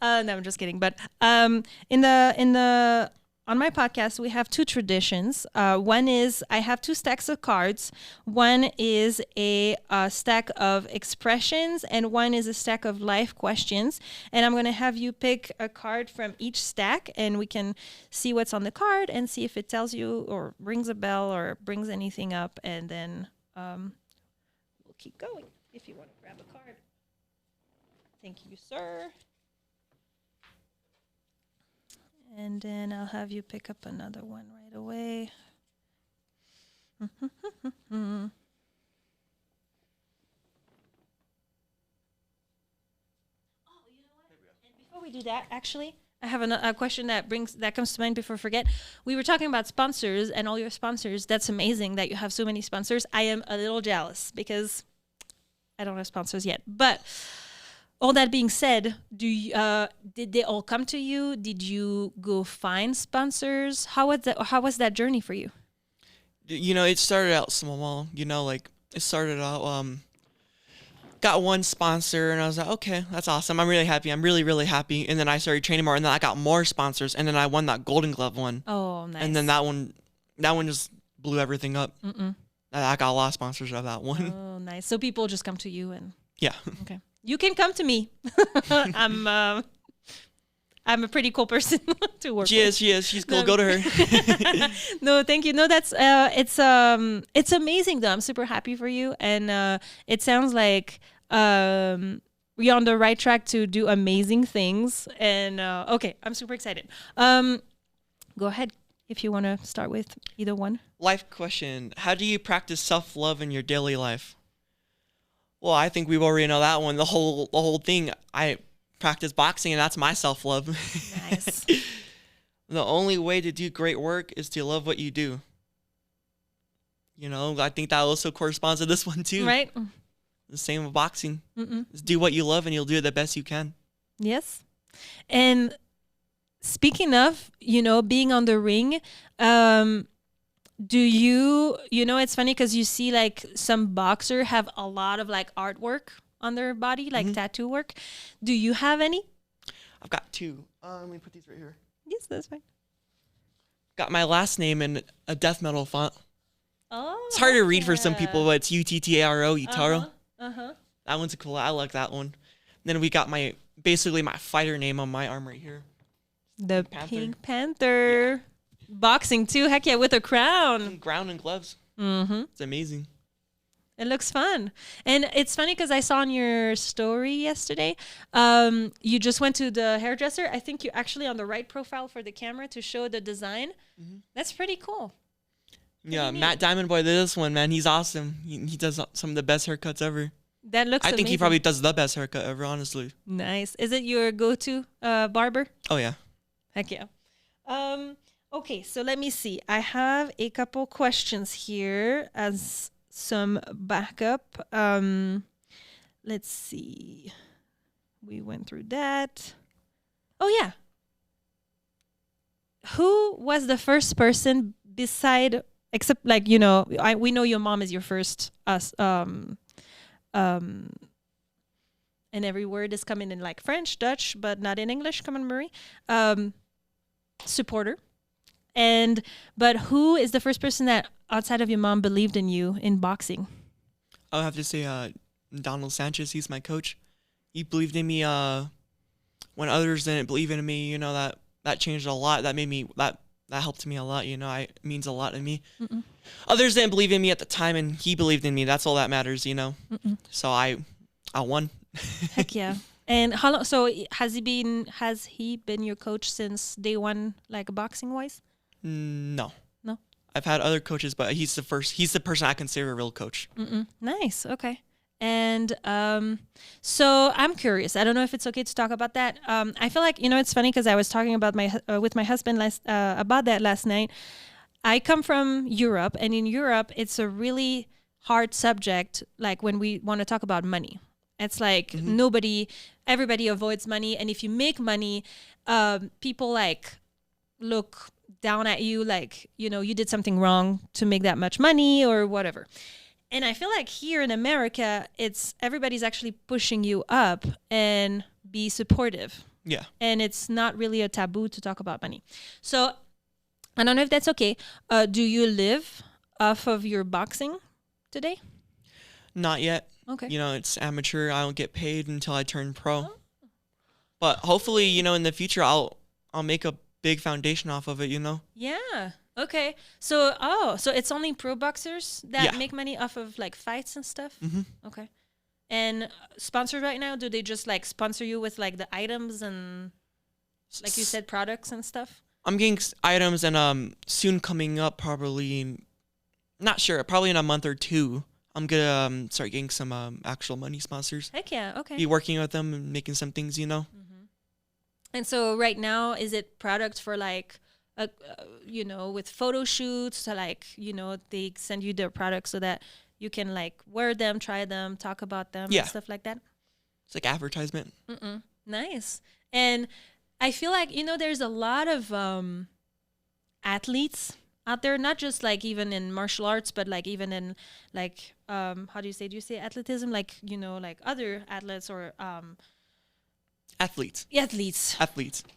Speaker 1: No, I'm just kidding. But in the on my podcast, we have two traditions. One is I have two stacks of cards. One is a stack of expressions, and one is a stack of life questions. And I'm going to have you pick a card from each stack, and we can see what's on the card and see if it tells you or rings a bell or brings anything up. And then we'll keep going if you want to grab a card. Thank you, sir. And then I'll have you pick up another one right away. And before we do that, actually, I have a question that comes to mind before I forget. We were talking about sponsors and all your sponsors. That's amazing that you have so many sponsors. I am a little jealous because I don't have sponsors yet. But all that being said, did they all come to you? Did you go find sponsors? How was that journey for you?
Speaker 2: It started out small. It started out, got one sponsor, and I was like, okay, that's awesome. I'm really happy. I'm really, really happy. And then I started training more, and then I got more sponsors, and then I won that Golden Glove one.
Speaker 1: Oh, nice.
Speaker 2: And then that one just blew everything up. I got a lot of sponsors out of that one.
Speaker 1: Oh, nice. So people just come to you and...
Speaker 2: Yeah.
Speaker 1: Okay. You can come to me. I'm a pretty cool person to work with.
Speaker 2: She is. She's cool. Go to her.
Speaker 1: No, thank you. No, that's it's amazing though. I'm super happy for you, and it sounds like you're on the right track to do amazing things. And okay, I'm super excited. Go ahead if you want to start with either one.
Speaker 2: Life question: how do you practice self-love in your daily life? Well, I think we already know that one. The whole thing. I practice boxing, and that's my self-love.
Speaker 1: Nice.
Speaker 2: The only way to do great work is to love what you do. I think that also corresponds to this one too.
Speaker 1: Right.
Speaker 2: The same with boxing. Just do what you love, and you'll do it the best you can.
Speaker 1: Yes. And speaking of, being on the ring, do you it's funny because you see like some boxer have a lot of like artwork on their body, like tattoo work. Do you have any?
Speaker 2: I've got two. Let me put these right here.
Speaker 1: Yes, that's fine.
Speaker 2: Got my last name in a death metal font.
Speaker 1: Oh,
Speaker 2: it's hard to read for some people, but it's Uttaro, Uttaro.
Speaker 1: Uh-huh.
Speaker 2: That one's cool. I like that one. Then we got basically my fighter name on my arm right here.
Speaker 1: The Pink Panther. Yeah. Boxing too. Heck yeah, with a crown.
Speaker 2: Crown and gloves. It's amazing.
Speaker 1: It looks fun. And it's funny because I saw on your story yesterday, you just went to the hairdresser. I think you're actually on the right profile for the camera to show the design. That's pretty cool.
Speaker 2: Yeah, Matt Diamond Boy did this one, man. He's awesome. He does some of the best haircuts ever.
Speaker 1: That looks amazing.
Speaker 2: I think he probably does the best haircut ever, honestly.
Speaker 1: Nice. Is it your go-to barber?
Speaker 2: Oh, yeah.
Speaker 1: Heck yeah. Okay, so let me see. I have a couple questions here as some backup. Let's see. We went through that. Oh, yeah. Who was the first person except like, we know your mom is your first, and every word is coming in like French, Dutch, but not in English. Come on, Marie. Supporter. But who is the first person that outside of your mom believed in you in boxing?
Speaker 2: I'll have to say Donald Sanchez. He's my coach. He believed in me when others didn't believe in me. That changed a lot. That made me that helped me a lot. It means a lot to me. Others didn't believe in me at the time, and he believed in me. That's all that matters. So I won.
Speaker 1: Heck yeah. And how long? So has he been your coach since day one, like boxing wise?
Speaker 2: No.
Speaker 1: I've
Speaker 2: had other coaches, but he's the person I consider a real coach.
Speaker 1: Nice. Okay. And so I'm curious. I don't know if it's okay to talk about that. I feel like, it's funny because I was talking about with my husband about that last night. I come from Europe, and in Europe, it's a really hard subject, like when we want to talk about money. It's like everybody avoids money. And if you make money, people like look down at you like, you did something wrong to make that much money or whatever. And I feel like here in America, everybody's actually pushing you up and be supportive.
Speaker 2: Yeah.
Speaker 1: And it's not really a taboo to talk about money. So I don't know if that's okay. Do you live off of your boxing today?
Speaker 2: Not yet.
Speaker 1: Okay.
Speaker 2: It's amateur. I don't get paid until I turn pro. Oh. But hopefully, in the future, I'll make a big foundation off of it,
Speaker 1: Yeah. Okay. So it's only pro boxers that make money off of like fights and stuff?
Speaker 2: Mm-hmm.
Speaker 1: Okay. And sponsored right now, do they just like sponsor you with like the items and like you said, products and stuff?
Speaker 2: I'm getting items and soon coming up probably, not sure, probably in a month or two, I'm going to start getting some actual money sponsors.
Speaker 1: Heck yeah. Okay.
Speaker 2: Be working with them and making some things,
Speaker 1: Mm-hmm. And so right now, is it product for like, with photo shoots, so like, they send you their products so that you can like wear them, try them, talk about them, and stuff like that?
Speaker 2: It's like advertisement.
Speaker 1: Nice. And I feel like, there's a lot of athletes out there, not just like even in martial arts, but like even in like, do you say athleticism? Like, like other athletes or
Speaker 2: Athletes.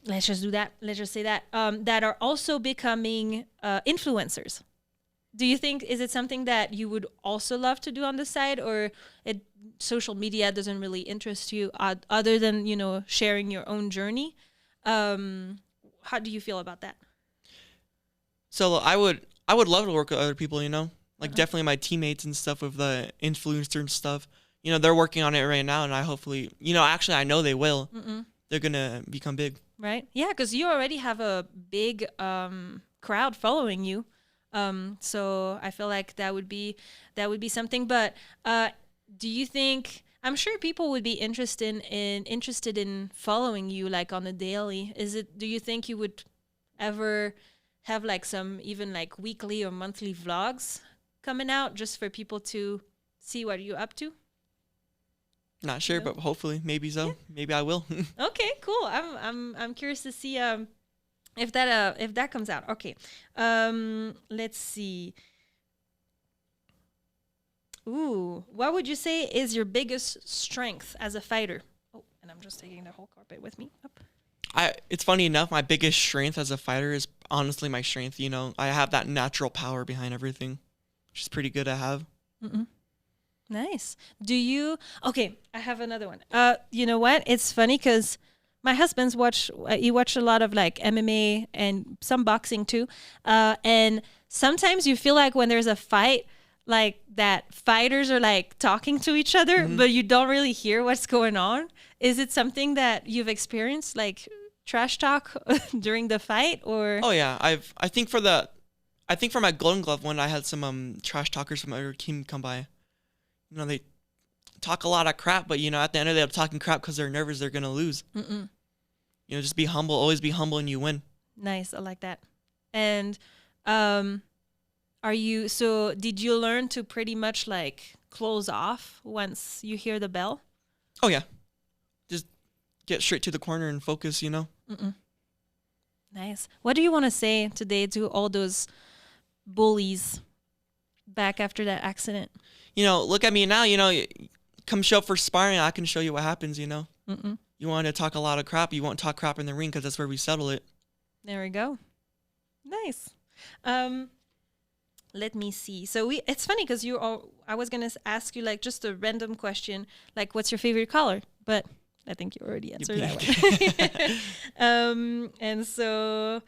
Speaker 1: Let's just do that. Let's just say that. That are also becoming influencers. Do you think, is it something that you would also love to do on the side, or social media doesn't really interest you other than, sharing your own journey? How do you feel about that?
Speaker 2: So I would love to work with other people, like definitely my teammates and stuff with the influencer and stuff. They're working on it right now, and I hopefully, actually I know they will. They're going to become big.
Speaker 1: Right. Yeah, because you already have a big crowd following you. So I feel like that would be something. But do you think, I'm sure people would be interested in following you like on a daily. Do you think you would ever have like some even like weekly or monthly vlogs coming out just for people to see what you're up to?
Speaker 2: Not sure, but hopefully, maybe so. Yeah. Maybe I will.
Speaker 1: Okay, cool. I'm curious to see if that comes out. Okay, let's see. Ooh, what would you say is your biggest strength as a fighter? Oh, and I'm just taking the whole carpet with me. Up.
Speaker 2: It's funny enough. My biggest strength as a fighter is honestly my strength. I have that natural power behind everything, which is pretty good to have.
Speaker 1: Nice. Okay, I have another one. You know what? It's funny because my husband's watched a lot of like MMA and some boxing too. And sometimes you feel like when there's a fight, like that fighters are like talking to each other, but you don't really hear what's going on. Is it something that you've experienced, like trash talk during the fight, or?
Speaker 2: Oh yeah, I think for my Golden Glove one, I had some trash talkers from our team come by. They talk a lot of crap, but at the end of the day, they're talking crap because they're nervous they're gonna lose. Just be humble, always be humble, and you win.
Speaker 1: Nice, I like that. And did you learn to pretty much like close off once you hear the bell?
Speaker 2: Oh yeah, just get straight to the corner and focus.
Speaker 1: Nice. What do you want to say today to all those bullies back after that accident?
Speaker 2: Look at me now, come show up for sparring. I can show you what happens, You want to talk a lot of crap. You won't talk crap in the ring because that's where we settle it.
Speaker 1: There we go. Nice. Let me see. So it's funny because I was going to ask you like just a random question, like what's your favorite color? But I think you already answered that one. And so,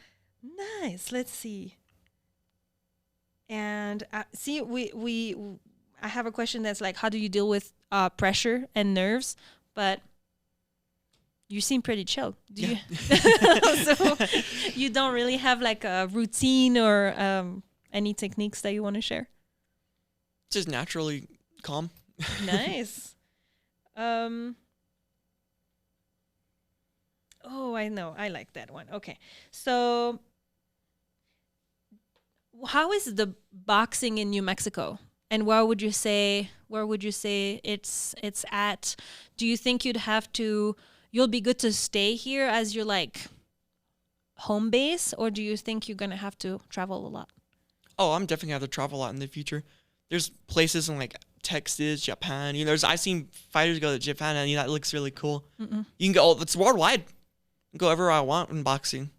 Speaker 1: nice. Let's see. And see, I have a question that's like, how do you deal with pressure and nerves? But you seem pretty chill. You? So you don't really have like a routine or any techniques that you want to share?
Speaker 2: Just naturally calm.
Speaker 1: Nice. Oh, I know. I like that one. Okay. So how is the boxing in New Mexico? And where would you say it's at? Do you think you'll be good to stay here as your like home base, or do you think you're gonna have to travel a lot?
Speaker 2: Oh, I'm definitely gonna have to travel a lot in the future. there's places in like Texas, Japan. I've seen fighters go to Japan, and that looks really cool.
Speaker 1: Mm-mm.
Speaker 2: You can go. It's worldwide. You can go everywhere I want in boxing.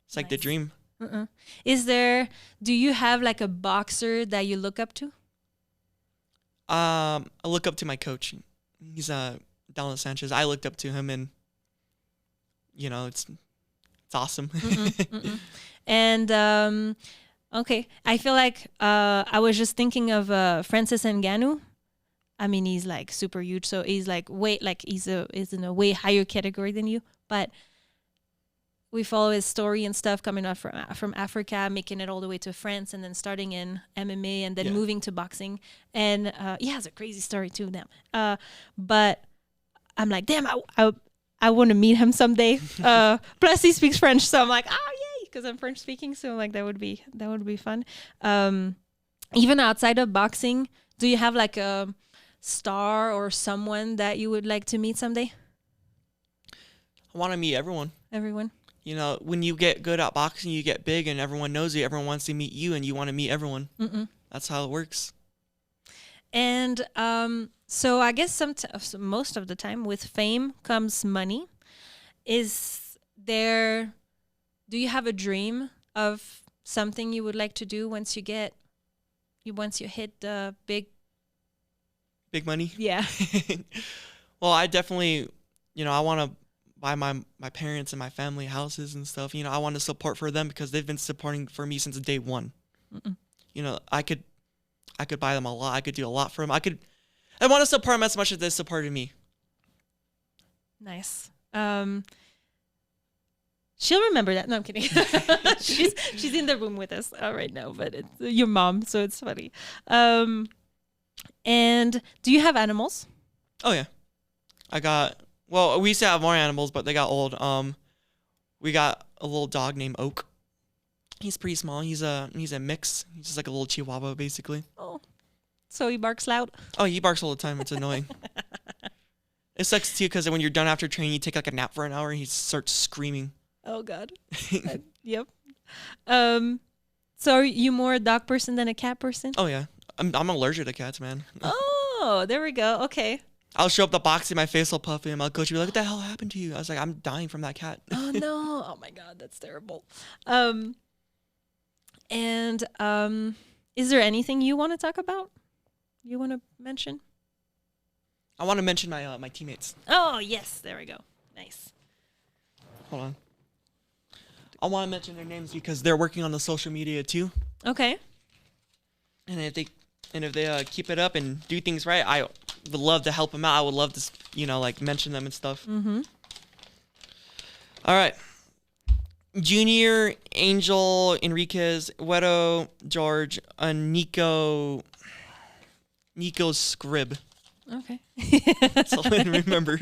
Speaker 2: It's like the
Speaker 1: Nice.
Speaker 2: dream.
Speaker 1: Do you have like a boxer that you look up to?
Speaker 2: I look up to my coach. He's Donald Sanchez. I looked up to him, and it's awesome.
Speaker 1: And okay, I feel like I was just thinking of Francis Ngannou. I mean, he's like super huge, so he's like he's in a way higher category than you. But we follow his story and stuff, coming up from Africa, making it all the way to France, and then starting in MMA, and then moving to boxing. And he has a crazy story too, damn. But I'm like, damn, I want to meet him someday. Plus, he speaks French, so I'm like, oh yay, because I'm French speaking. So I'm like, that would be fun. Even outside of boxing, do you have like a star or someone that you would like to meet someday?
Speaker 2: I want to meet everyone.
Speaker 1: Everyone.
Speaker 2: When you get good at boxing, you get big, and everyone knows you. Everyone wants to meet you, and you want to meet everyone. That's how it works.
Speaker 1: And so I guess most of the time with fame comes money. Do you have a dream of something you would like to do once you hit the big
Speaker 2: money?
Speaker 1: Yeah.
Speaker 2: Well, I definitely, I want to buy my parents and my family houses and stuff. I want to support for them because they've been supporting for me since day one. I could buy them a lot. I could do a lot for them. I want to support them as much as they supported me.
Speaker 1: Nice. She'll remember that. No, I'm kidding. she's in the room with us right now, but it's your mom, so it's funny. And do you have animals?
Speaker 2: Oh yeah, we used to have more animals, but they got old. We got a little dog named Oak. He's pretty small. He's a mix. He's just like a little Chihuahua, basically.
Speaker 1: Oh, so he barks loud? Oh,
Speaker 2: he barks all the time. It's annoying. It sucks too because when you're done after training, you take like a nap for an hour, and he starts screaming.
Speaker 1: Oh God. Yep. So are you more a dog person than a cat person?
Speaker 2: Oh yeah, I'm allergic to cats, man.
Speaker 1: Oh, there we go. Okay.
Speaker 2: I'll show up the boxing, my face will puff in. My coach will be like, "What the hell happened to you?" I was like, "I'm dying from that cat."
Speaker 1: Oh no! Oh my God, that's terrible. Is there anything you want to talk about? You want to mention?
Speaker 2: I want to mention my teammates.
Speaker 1: Oh yes, there we go. Nice.
Speaker 2: Hold on. I want to mention their names because they're working on the social media too.
Speaker 1: Okay.
Speaker 2: And if they keep it up and do things right, I would love to help them out. I would love to, mention them and stuff.
Speaker 1: Mm-hmm.
Speaker 2: All right. Junior, Angel, Enriquez, Wedo, George, Nico Scribb.
Speaker 1: Okay.
Speaker 2: That's all I remember.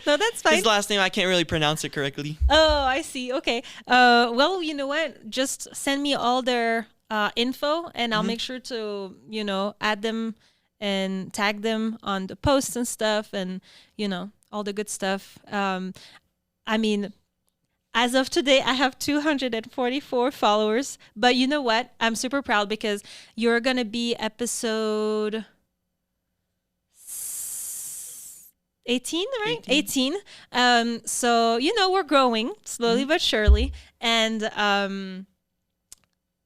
Speaker 1: No, that's fine.
Speaker 2: His last name, I can't really pronounce it correctly.
Speaker 1: Oh, I see. Okay. Well, you know what? Just send me all their info, and I'll make sure to, add them and tag them on the posts and stuff, and, all the good stuff. I mean, as of today, I have 244 followers, but you know what? I'm super proud because you're going to be episode 18, right? 18. So, we're growing slowly but surely. And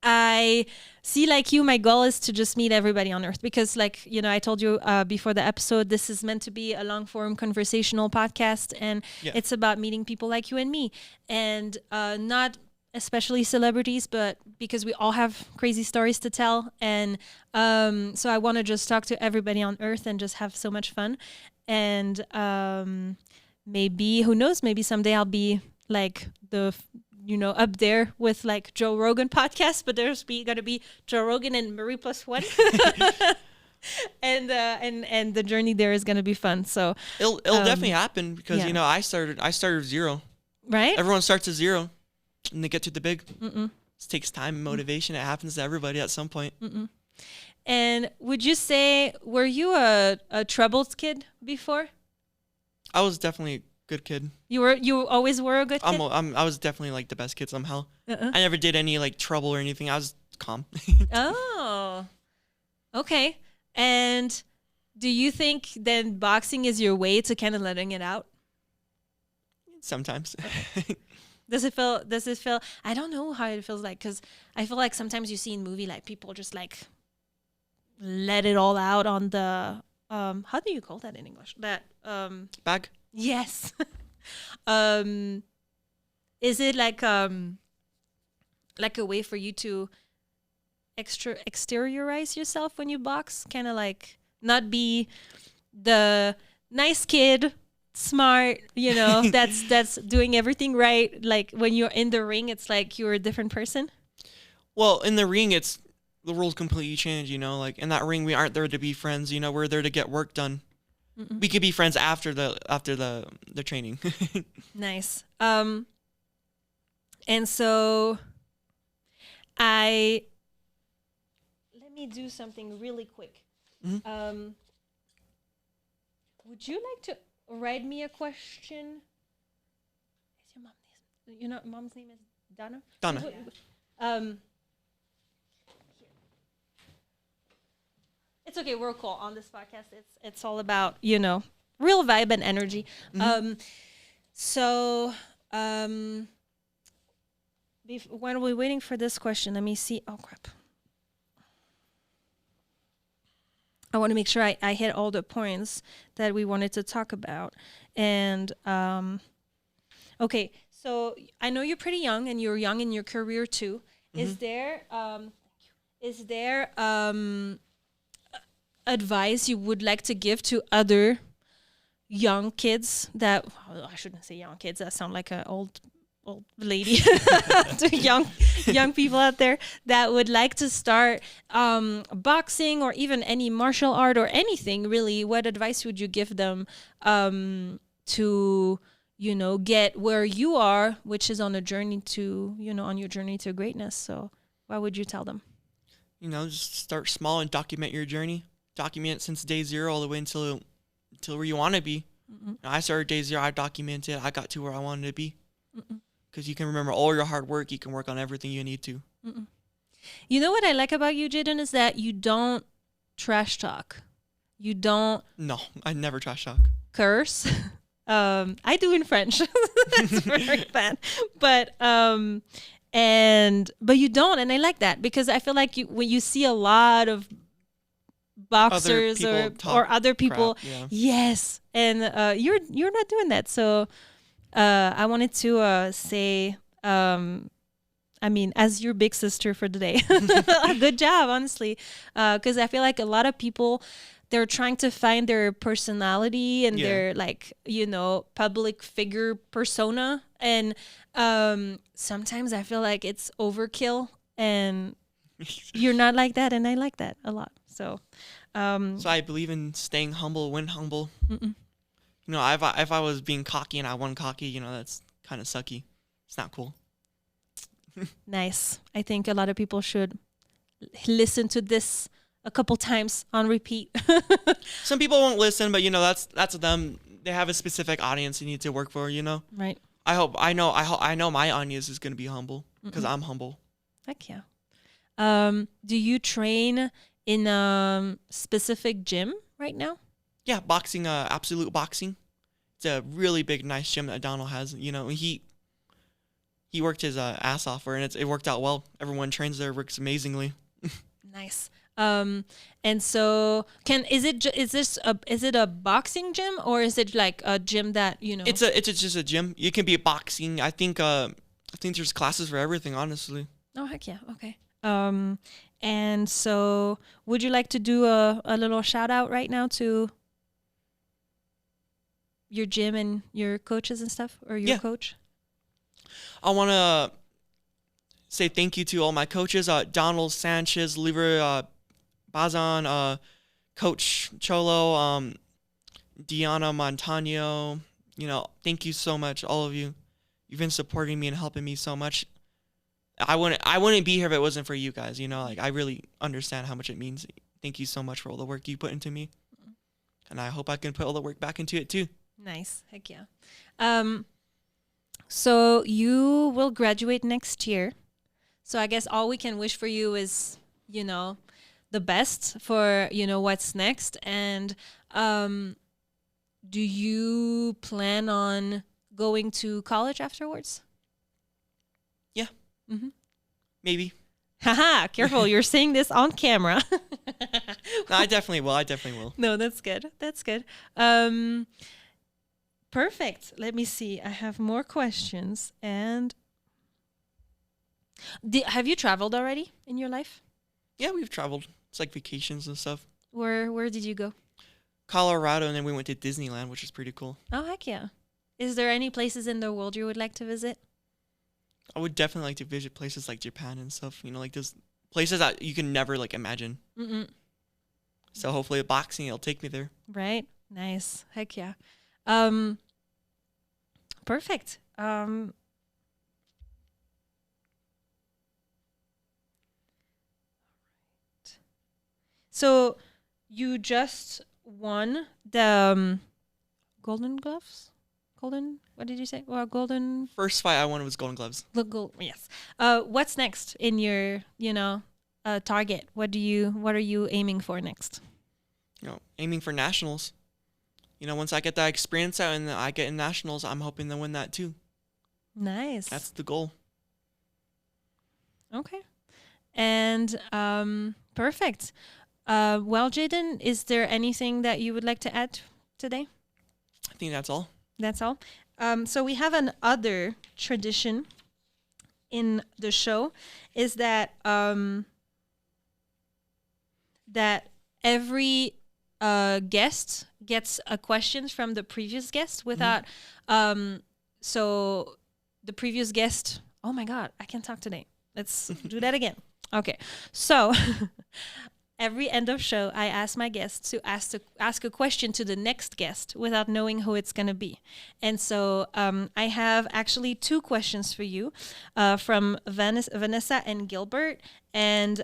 Speaker 1: I see, like you, my goal is to just meet everybody on earth because, I told you before the episode, this is meant to be a long form conversational podcast. And it's about meeting people like you and me, and not especially celebrities, but because we all have crazy stories to tell. And so I want to just talk to everybody on earth and just have so much fun. And maybe, who knows, maybe someday I'll be like up there with like Joe Rogan podcast, but there's going to be Joe Rogan and Marie+One. and the journey there is going to be fun. So
Speaker 2: it'll definitely happen because, I started with zero.
Speaker 1: Right.
Speaker 2: Everyone starts at zero and they get to the big. It takes time and motivation. It happens to everybody at some point.
Speaker 1: And would you say, were you a troubled kid before?
Speaker 2: I was definitely a good kid.
Speaker 1: You always were a good kid?
Speaker 2: I was definitely like the best kid somehow. I never did any like trouble or anything. I was calm.
Speaker 1: Oh. Okay. And do you think then boxing is your way to kind of letting it out?
Speaker 2: Sometimes.
Speaker 1: Does it feel, I don't know how it feels like, because I feel like sometimes you see in movie, like people just like let it all out on the, how do you call that in English? That,
Speaker 2: Bag?
Speaker 1: yes. um, is it like a way for you to exteriorize yourself when you box? Kind of like not be the nice kid, smart, that's doing everything right. Like when you're in the ring, it's like you're a different person.
Speaker 2: Well, in the ring, the rules completely change, like in that ring, we aren't there to be friends, we're there to get work done. Mm-mm. We could be friends after the training.
Speaker 1: Nice. And so let me do something really quick. Mm-hmm. Would you like to write me a question? Is your mom's name is Donna?
Speaker 2: Donna.
Speaker 1: It's okay. We're cool on this podcast. It's all about real vibe and energy. Mm-hmm. When we're waiting for this question, let me see. Oh crap! I want to make sure I hit all the points that we wanted to talk about. And okay, so I know you're pretty young, and you're young in your career too. Mm-hmm. Is there advice you would like to give to other young kids I shouldn't say young kids, that sound like an old lady, to young people out there that would like to start boxing or even any martial art or anything really? What advice would you give them to get where you are, which is on a journey to on your journey to greatness? So what would you tell them?
Speaker 2: Just start small and document your journey. Document it since day zero all the way until where you want to be. Mm-mm. I started day zero. I documented. I got to where I wanted to be. Because you can remember all your hard work. You can work on everything you need to.
Speaker 1: Mm-mm. You know what I like about you, Jayden, is that you don't trash talk. You don't.
Speaker 2: No, I never trash talk.
Speaker 1: Curse. I do in French. That's very bad. But you don't, and I like that, because I feel like when you see a lot of boxers or other people, crap, yeah. Yes, and you're not doing that. So I wanted to say, as your big sister for the day, good job, honestly, because I feel like a lot of people, they're trying to find their personality and their public figure persona, and sometimes I feel like it's overkill, and you're not like that, and I like that a lot. So
Speaker 2: I believe in staying humble, when humble. Mm-mm. If I was being cocky and I won cocky, that's kind of sucky. It's not cool.
Speaker 1: Nice. I think a lot of people should listen to this a couple times on repeat.
Speaker 2: Some people won't listen, but that's them. They have a specific audience you need to work for.
Speaker 1: Right.
Speaker 2: I know my audience is going to be humble because I'm humble.
Speaker 1: Heck yeah. Do you train in a specific gym right now?
Speaker 2: Yeah, boxing, Absolute Boxing. It's a really big, nice gym that Donald has. He worked his ass off for it, and it worked out well. Everyone trains there, works amazingly.
Speaker 1: Nice. And so is it a boxing gym, or is it like a gym that
Speaker 2: It's just a gym. You can be boxing. I think there's classes for everything, honestly.
Speaker 1: Oh heck yeah. Okay. And so would you like to do a little shout out right now to your gym and your coaches and stuff, or your coach?
Speaker 2: I want to say thank you to all my coaches, Donald Sanchez, Liver Bazan, Coach Cholo, Diana Montano. Thank you so much, all of you. You've been supporting me and helping me so much. I wouldn't be here if it wasn't for you guys. I really understand how much it means. Thank you so much for all the work you put into me, and I hope I can put all the work back into it too.
Speaker 1: Nice, heck yeah. So you will graduate next year. So I guess all we can wish for you is, the best for, what's next. And do you plan on going to college afterwards?
Speaker 2: Yeah.
Speaker 1: Mm-hmm.
Speaker 2: Maybe.
Speaker 1: Haha, careful. You're saying this on camera.
Speaker 2: No, I definitely will.
Speaker 1: No, that's good. That's good. Perfect. Let me see. I have more questions. And have you traveled already in your life?
Speaker 2: Yeah, we've traveled. It's like vacations and stuff.
Speaker 1: Where did you go?
Speaker 2: Colorado, and then we went to Disneyland, which is pretty cool.
Speaker 1: Oh, heck yeah. Is there any places in the world you would like to visit?
Speaker 2: I would definitely like to visit places like Japan and stuff. Like those places that you can never like imagine.
Speaker 1: Mm-mm.
Speaker 2: So hopefully boxing will take me there.
Speaker 1: Right. Nice. Heck yeah. Perfect. So you just won the Golden Gloves? What did you say? Well, Golden.
Speaker 2: First fight I won was Golden Gloves.
Speaker 1: Yes. What's next in your, target? What are you aiming for next?
Speaker 2: Aiming for nationals. Once I get that experience out and I get in nationals, I'm hoping to win that too.
Speaker 1: Nice.
Speaker 2: That's the goal.
Speaker 1: Okay. And perfect. Well, Jayden, is there anything that you would like to add today?
Speaker 2: I think that's all.
Speaker 1: That's all. So we have another tradition in the show, is that that every guest gets a question from the previous guest without. So the previous guest. Oh my God, I can't talk today. Let's do that again. Okay, so every end of show, I ask my guests to ask a question to the next guest without knowing who it's going to be. And so I have actually 2 questions for you from Vanessa and Gilbert. And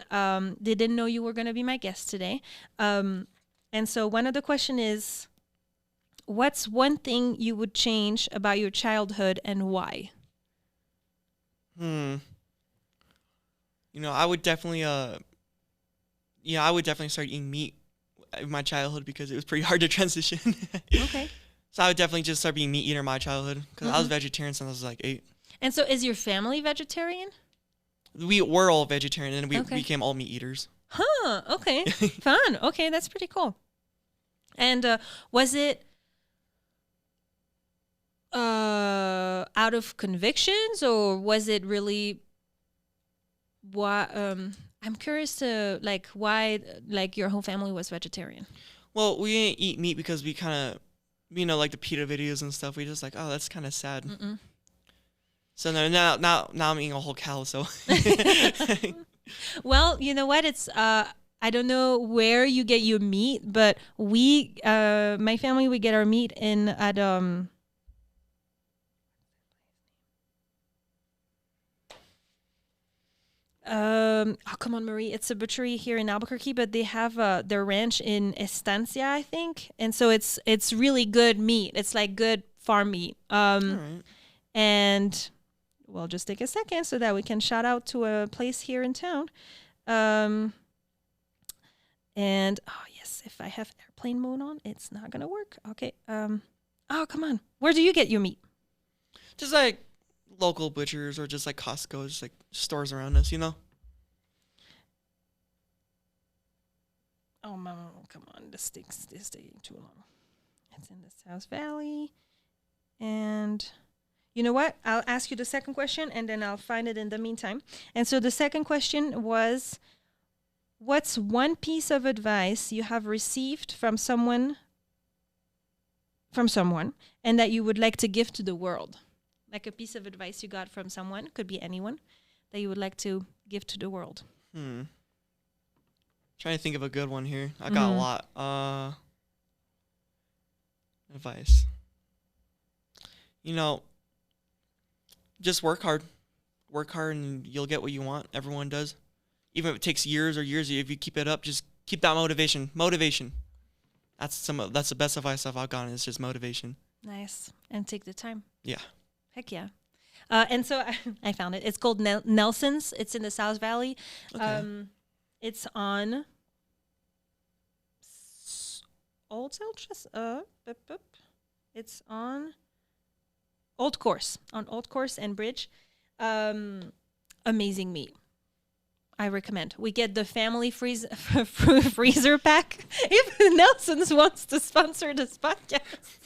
Speaker 1: they didn't know you were going to be my guest today. And so one of the question is, what's one thing you would change about your childhood and why?
Speaker 2: I would definitely start eating meat in my childhood because it was pretty hard to transition.
Speaker 1: Okay.
Speaker 2: So I would definitely just start being meat eater in my childhood because I was vegetarian since I was like 8.
Speaker 1: And so is your family vegetarian?
Speaker 2: We were all vegetarian and we became all meat eaters.
Speaker 1: Huh. Okay. Fun. Okay, that's pretty cool. And was it out of convictions, or was it really what? I'm curious to why your whole family was vegetarian.
Speaker 2: Well, we didn't eat meat because we kind of, like the PETA videos and stuff. We just like, oh, that's kind of sad. Mm-mm. So now I'm eating a whole cow. So.
Speaker 1: Well, you know what? It's I don't know where you get your meat, but my family, we get our meat at oh, come on, Marie. It's a butchery here in Albuquerque, but they have their ranch in Estancia, I think. And so it's really good meat. It's like good farm meat.
Speaker 2: All right.
Speaker 1: And we'll just take a second so that we can shout out to a place here in town. And oh yes, if I have airplane mode on, it's not gonna work. Okay. Oh, come on. Where do you get your meat?
Speaker 2: Just like local butchers or just like Costco, just like stores around us,
Speaker 1: Oh, Mama, come on. This is taking too long. It's in the South Valley. And you know what? I'll ask you the second question and then I'll find it in the meantime. And so the second question was, what's one piece of advice you have received from someone and that you would like to give to the world? Like a piece of advice you got from someone, could be anyone, that you would like to give to the world.
Speaker 2: Trying to think of a good one here. I got a lot. Advice. Just work hard. Work hard and you'll get what you want. Everyone does. Even if it takes years, if you keep it up, just keep that motivation. Motivation. That's the best advice I've gotten. It's just motivation.
Speaker 1: Nice. And take the time.
Speaker 2: Yeah.
Speaker 1: Heck yeah. And so I found it. It's called Nelson's. It's in the South Valley.
Speaker 2: Okay.
Speaker 1: It's on Old South it's on Old Course, and Bridge. Amazing meat. I recommend. We get the family freezer pack. If Nelson's wants to sponsor this podcast,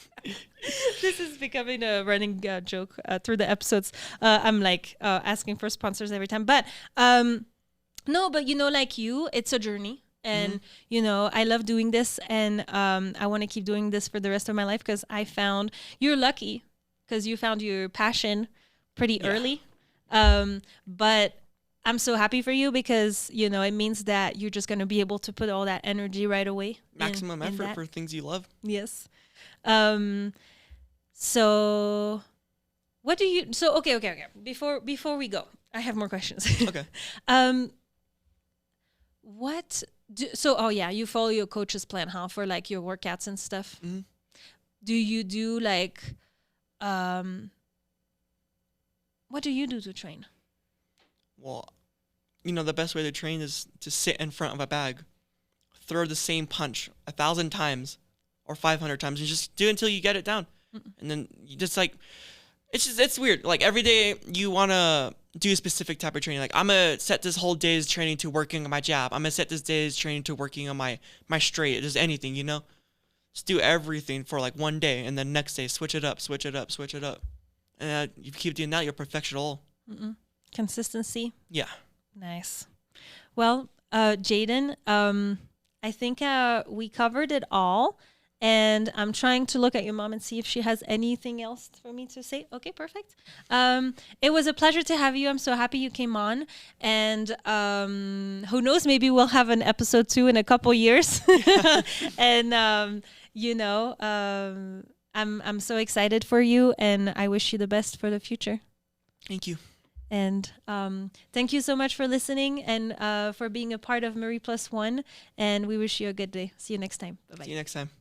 Speaker 1: this is becoming a running joke through the episodes. I'm like asking for sponsors every time, but no, but like it's a journey. And, I love doing this, and I want to keep doing this for the rest of my life because I found you're lucky because you found your passion pretty early. But I'm so happy for you because, it means that you're just going to be able to put all that energy right away.
Speaker 2: Maximum effort for things you love.
Speaker 1: Yes. So what do you, so, okay. Before we go, I have more questions.
Speaker 2: Okay.
Speaker 1: You follow your coach's plan, huh? For like your workouts and stuff.
Speaker 2: Mm-hmm.
Speaker 1: Do you do like, what do you do to train?
Speaker 2: Well, the best way to train is to sit in front of a bag, throw the same punch 1,000 times or 500 times, and just do it until you get it down. And then you just like, it's weird. Like every day you want to do a specific type of training. Like I'm going to set this whole day's training to working on my jab. I'm going to set this day's training to working on my straight. Just anything, Just do everything for like one day, and then next day switch it up. And you keep doing that, you'll perfect it all.
Speaker 1: Consistency.
Speaker 2: Yeah.
Speaker 1: Nice. Well, Jayden, I think we covered it all. And I'm trying to look at your mom and see if she has anything else for me to say. Okay, perfect. It was a pleasure to have you. I'm so happy you came on. And who knows, maybe we'll have an episode 2 in a couple years. And, I'm so excited for you, and I wish you the best for the future.
Speaker 2: Thank you.
Speaker 1: And thank you so much for listening and for being a part of Marie+One. And we wish you a good day. See you next time. Bye-bye.
Speaker 2: See you next time.